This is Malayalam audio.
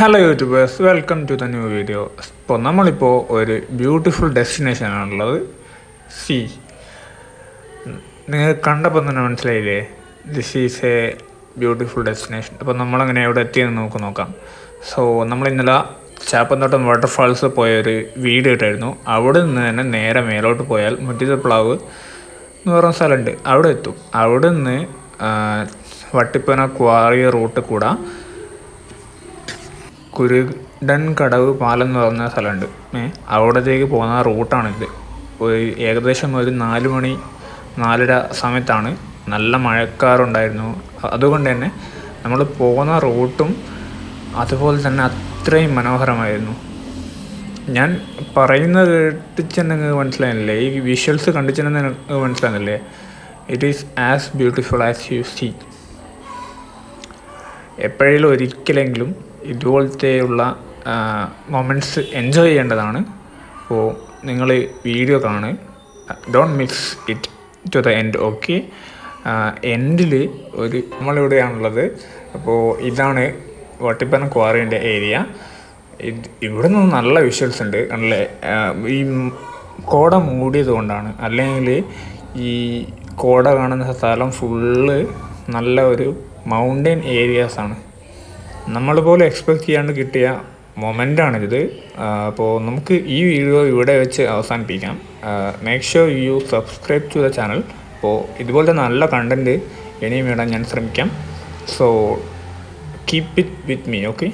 Hello youtubers, welcome to the new video. ഇപ്പോൾ നമ്മളിപ്പോൾ ഒരു ബ്യൂട്ടിഫുൾ ഡെസ്റ്റിനേഷനാണുള്ളത്. സീ നിങ്ങൾ കണ്ടപ്പോൾ തന്നെ മനസ്സിലായില്ലേ, this is A beautiful destination. അപ്പോൾ നമ്മളങ്ങനെ എവിടെ എത്തിയെന്ന് നമുക്ക് നോക്കാം. സോ നമ്മൾ ഇന്നലെ ചാപ്പന്തോട്ടം വാട്ടർഫാൾസ് പോയൊരു വീഡിയോ ഇട്ടായിരുന്നു. അവിടെ നിന്ന് തന്നെ നേരെ മേലോട്ട് പോയാൽ മുറ്റിതപ്ലാവ് എന്ന് പറയുന്ന സ്ഥലമുണ്ട്, അവിടെ എത്തും. അവിടെ നിന്ന് വട്ടിപ്പന ക്വാറി റൂട്ട് കൂടെ കുരുടൻ കടവ് പാലം എന്ന് പറഞ്ഞ സ്ഥലമുണ്ട്. അവിടത്തേക്ക് പോകുന്ന റൂട്ടാണിത്. ഏകദേശം ഒരു 4 മണി 4:30 സമയത്താണ്. നല്ല മഴക്കാറുണ്ടായിരുന്നു. അതുകൊണ്ട് തന്നെ നമ്മൾ പോകുന്ന റൂട്ടും അതുപോലെ തന്നെ അത്രയും മനോഹരമായിരുന്നു. ഞാൻ പറയുന്നത് കേട്ടിച്ചെന്ന് നിങ്ങൾക്ക് മനസ്സിലാകുന്നില്ലേ? ഈ വിഷ്വൽസ് കണ്ടിച്ചെന്ന് നിങ്ങൾക്ക് മനസ്സിലാകുന്നില്ലേ? It is as beautiful as you see. എപ്പോഴെങ്കിലും ഒരിക്കലെങ്കിലും ഇതുപോലത്തെയുള്ള മൊമെൻറ്റ്സ് എൻജോയ് ചെയ്യേണ്ടതാണ്. അപ്പോൾ നിങ്ങൾ വീഡിയോ കാണുക, don't miss it to the end. Okay, എൻഡിൽ നമ്മളിവിടെയാണുള്ളത്. അപ്പോൾ ഇതാണ് വട്ടിപ്പന ക്വാറിൻ്റെ ഏരിയ. ഇവിടെ നിന്ന് നല്ല വിഷ്വൽസ് ഉണ്ട്. നല്ല ഈ കോട മൂടിയത് കൊണ്ടാണ്. അല്ലെങ്കിൽ ഈ കോട കാണുന്ന സ്ഥലം ഫുള്ള് നല്ല ഒരു മൗണ്ടൻ ഏരിയാസാണ്. നമ്മൾ പോലും എക്സ്പെക്റ്റ് ചെയ്യാണ്ട് കിട്ടിയ മൊമെൻ്റാണിത്. അപ്പോൾ നമുക്ക് ഈ വീഡിയോ ഇവിടെ വെച്ച് അവസാനിപ്പിക്കാം. Make sure you subscribe to the channel. അപ്പോൾ ഇതുപോലത്തെ നല്ല കണ്ടൻറ്റ് ഇനിയും ഇടാൻ ഞാൻ ശ്രമിക്കാം. So keep it with me. Okay.